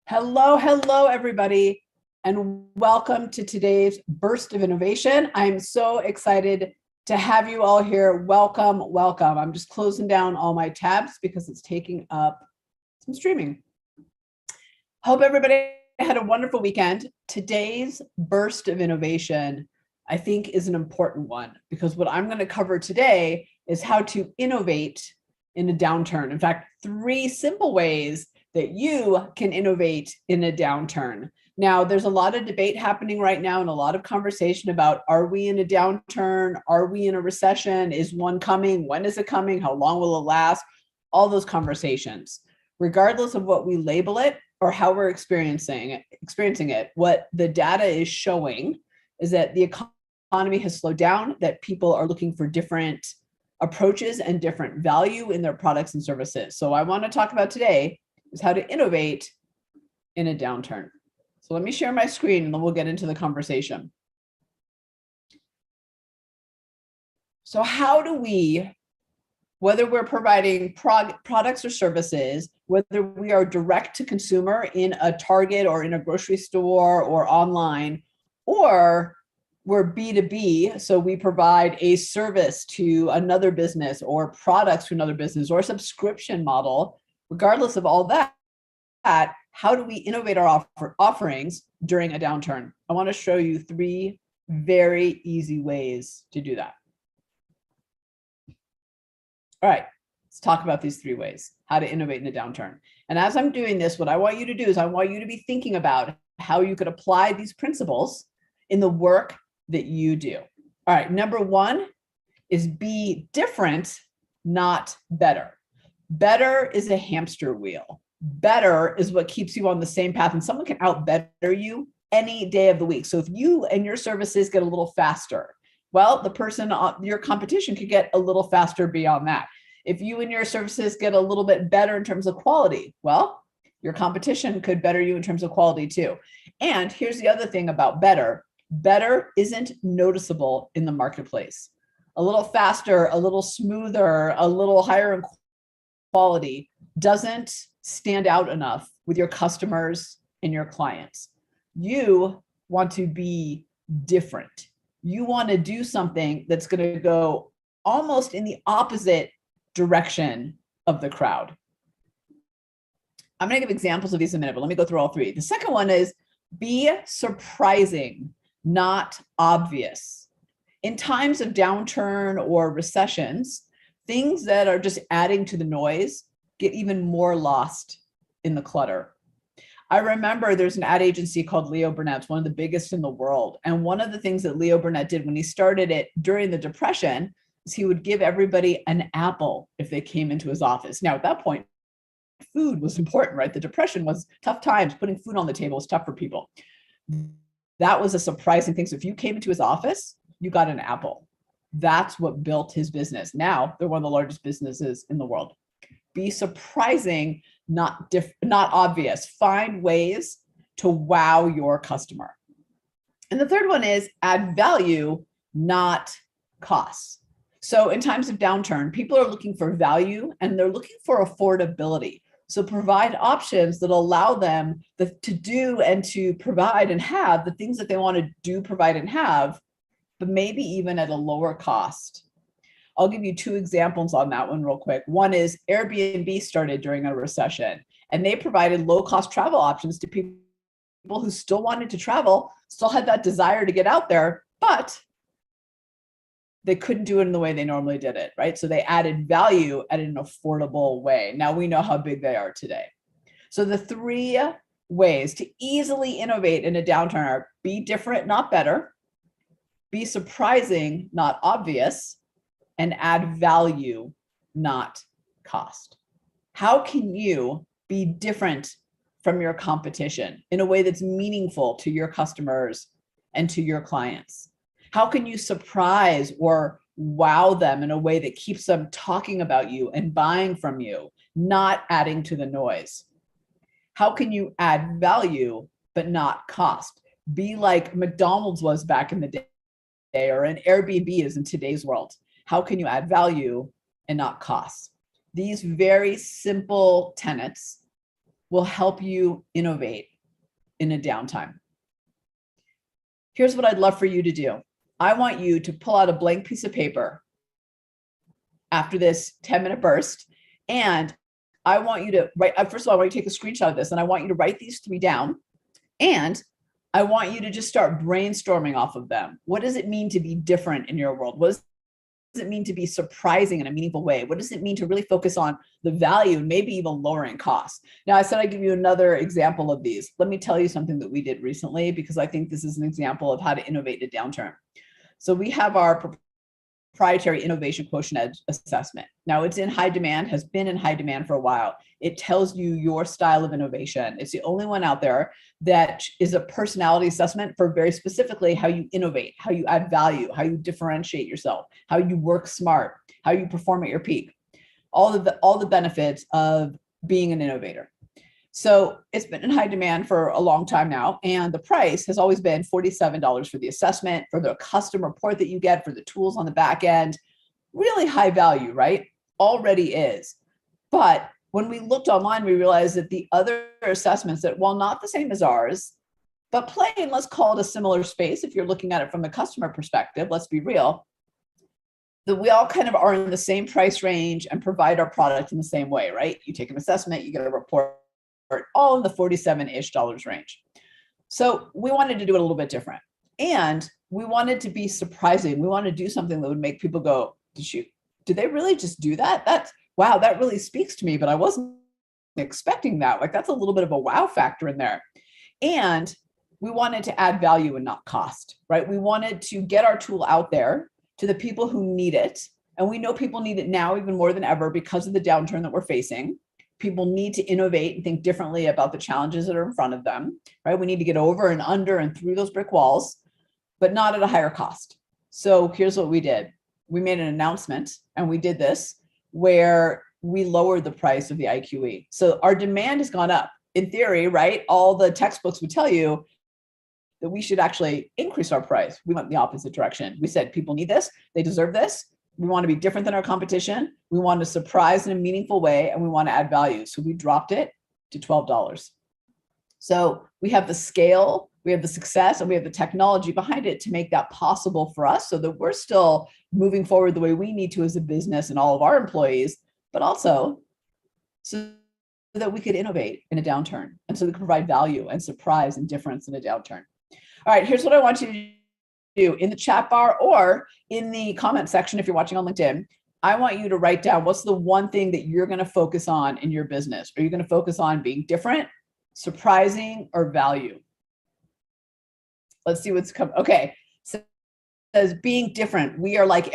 Hello, hello, everybody, and welcome to today's Burst of Innovation. I'm so excited to have you all here. Welcome, welcome. I'm just closing down all my tabs because it's taking up some streaming. Hope everybody had a wonderful weekend. Today's Burst of Innovation, I think, is an important one because what I'm going to cover today is how to innovate in a downturn. In fact, 3 simple ways that you can innovate in a downturn. Now, there's a lot of debate happening right now and a lot of conversation about, are we in a downturn? Are we in a recession? Is one coming? When is it coming? How long will it last? All those conversations. Regardless of what we label it or how we're experiencing it, what the data is showing is that the economy has slowed down, that people are looking for different approaches and different value in their products and services. So I want to talk about today is how to innovate in a downturn. So let me share my screen and then we'll get into the conversation. So how do we, whether we're providing products or services, whether we are direct to consumer in a Target or in a grocery store or online, or we're B2B, so we provide a service to another business or products to another business or a subscription model, regardless of all that, how do we innovate our offerings during a downturn? I want to show you 3 very easy ways to do that. All right, let's talk about these 3 ways, how to innovate in a downturn. And as I'm doing this, what I want you to do is I want you to be thinking about how you could apply these principles in the work that you do. All right, number 1 is be different, not better. Better is a hamster wheel. Better is what keeps you on the same path, and someone can out-better you any day of the week. So if you and your services get a little faster, well, the person, your competition could get a little faster beyond that. If you and your services get a little bit better in terms of quality, well, your competition could better you in terms of quality too. And here's the other thing about better. Better isn't noticeable in the marketplace. A little faster, a little smoother, a little higher in quality doesn't stand out enough with your customers and your clients. You want to be different. You want to do something that's going to go almost in the opposite direction of the crowd. I'm going to give examples of these in a minute, but let me go through all 3. The second one is be surprising, not obvious. In times of downturn or recessions, things that are just adding to the noise get even more lost in the clutter. I remember there's an ad agency called Leo Burnett. It's one of the biggest in the world. And one of the things that Leo Burnett did when he started it during the Depression is he would give everybody an apple if they came into his office. Now, at that point, food was important, right? The Depression was tough times. Putting food on the table was tough for people. That was a surprising thing. So if you came into his office, you got an apple. That's what built his business. Now they're one of the largest businesses in the world. Be surprising, not obvious. Find ways to wow your customer. And the third one is add value, not costs. So in times of downturn, people are looking for value and they're looking for affordability. So provide options that allow them to do and to provide and have the things that they want to do, provide and have, but maybe even at a lower cost. I'll give you 2 examples on that one real quick. One is Airbnb started during a recession, and they provided low-cost travel options to people who still wanted to travel, still had that desire to get out there, but they couldn't do it in the way they normally did it, right? So they added value at an affordable way. Now we know how big they are today. So the 3 ways to easily innovate in a downturn are be different, not better, be surprising, not obvious, and add value, not cost. How can you be different from your competition in a way that's meaningful to your customers and to your clients? How can you surprise or wow them in a way that keeps them talking about you and buying from you, not adding to the noise? How can you add value but not cost? Be like McDonald's was back in the day or an Airbnb is in today's world. How can you add value and not cost? These very simple tenets will help you innovate in a downtime. Here's what I'd love for you to do. I want you to pull out a blank piece of paper after this 10-minute burst. And I want you to write, first of all, I want you to take a screenshot of this, and I want you to write these 3 down. And I want you to just start brainstorming off of them. What does it mean to be different in your world? What does it mean to be surprising in a meaningful way? What does it mean to really focus on the value and maybe even lowering costs? Now, I said I'd give you another example of these. Let me tell you something that we did recently, because I think this is an example of how to innovate in a downturn. So we have our proprietary innovation quotient assessment. Now, it's in high demand, has been in high demand for a while. It tells you your style of innovation. It's the only one out there that is a personality assessment for very specifically how you innovate, how you add value, how you differentiate yourself, how you work smart, how you perform at your peak, all the benefits of being an innovator. So it's been in high demand for a long time now, and the price has always been $47 for the assessment, for the custom report that you get, for the tools on the back end. Really high value, right? Already is. But when we looked online, we realized that the other assessments that, while not the same as ours, but play in, let's call it a similar space, if you're looking at it from the customer perspective, let's be real, that we all kind of are in the same price range and provide our product in the same way, right? You take an assessment, you get a report, all in the $47-ish range. So we wanted to do it a little bit different. And we wanted to be surprising. We wanted to do something that would make people go, did they really just do that? Wow, that really speaks to me, but I wasn't expecting that. Like, that's a little bit of a wow factor in there. And we wanted to add value and not cost, right? We wanted to get our tool out there to the people who need it. And we know people need it now even more than ever because of the downturn that we're facing. People need to innovate and think differently about the challenges that are in front of them, right? We need to get over and under and through those brick walls, but not at a higher cost. So here's what we did. We made an announcement, and we did this where we lowered the price of the IQE. So our demand has gone up. In theory, right? All the textbooks would tell you that we should actually increase our price. We went the opposite direction. We said, people need this, they deserve this. We want to be different than our competition. We want to surprise in a meaningful way, and we want to add value. So we dropped it to $12. So we have the scale, we have the success, and we have the technology behind it to make that possible for us, so that we're still moving forward the way we need to as a business and all of our employees, but also so that we could innovate in a downturn, and so we can provide value and surprise and difference in a downturn. All right, here's what I want you to do in the chat bar or in the comment section if you're watching on LinkedIn. I want you to write down, what's the one thing that you're going to focus on in your business? Are you going to focus on being different, surprising, or value? Let's see what's coming. Okay, so it says being different. We are like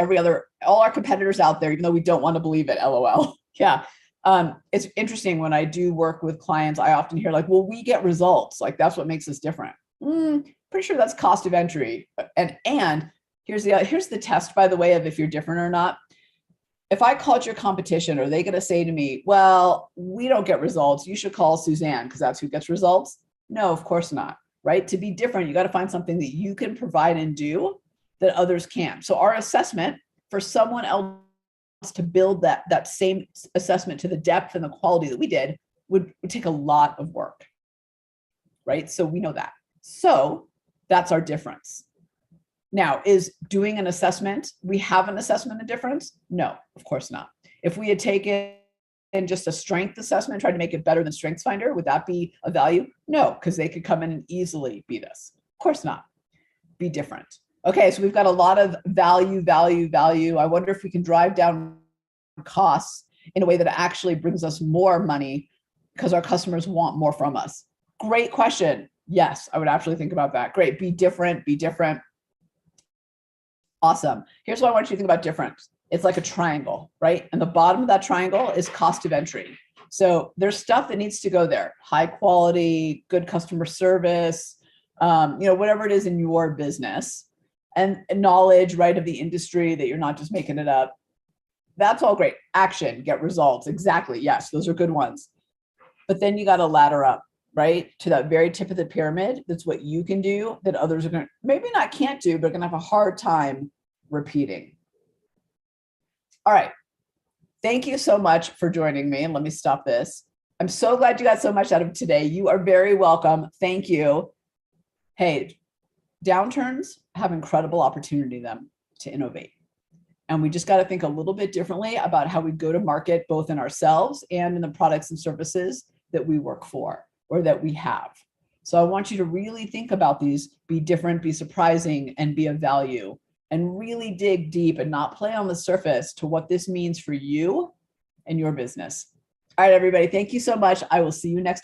all our competitors out there, even though we don't want to believe it, LOL. Yeah. It's interesting when I do work with clients, I often hear like, well, we get results. Like, that's what makes us different. Pretty sure that's cost of entry. And here's the test, by the way, of if you're different or not. If I called your competition, are they going to say to me, well, we don't get results, you should call Suzanne because that's who gets results? No, of course not, right? To be different, you got to find something that you can provide and do that others can't. So our assessment, for someone else to build that same assessment to the depth and the quality that we did would take a lot of work, right? So we know that. So that's our difference. Now, is doing an assessment, we have an assessment of difference? No, of course not. If we had taken just a strength assessment and tried to make it better than StrengthsFinder, would that be a value? No, because they could come in and easily beat us. Of course not. Be different. Okay, so we've got a lot of value. I wonder if we can drive down costs in a way that actually brings us more money because our customers want more from us. Great question. Yes, I would actually think about that. Great. Be different. Awesome. Here's what I want you to think about difference. It's like a triangle, right? And the bottom of that triangle is cost of entry. So there's stuff that needs to go there. High quality, good customer service, whatever it is in your business, and knowledge, right, of the industry, that you're not just making it up. That's all great. Action, get results. Exactly. Yes, those are good ones. But then you got to ladder up, right, to that very tip of the pyramid. That's what you can do that others are going to, maybe not can't do, but going to have a hard time repeating. All right. Thank you so much for joining me. And let me stop this. I'm so glad you got so much out of today. You are very welcome. Thank you. Hey, downturns have incredible opportunity them to innovate. And we just got to think a little bit differently about how we go to market, both in ourselves and in the products and services that we work for or that we have. So I want you to really think about these, be different, be surprising, and be of value, and really dig deep and not play on the surface to what this means for you and your business. All right, everybody, thank you so much. I will see you next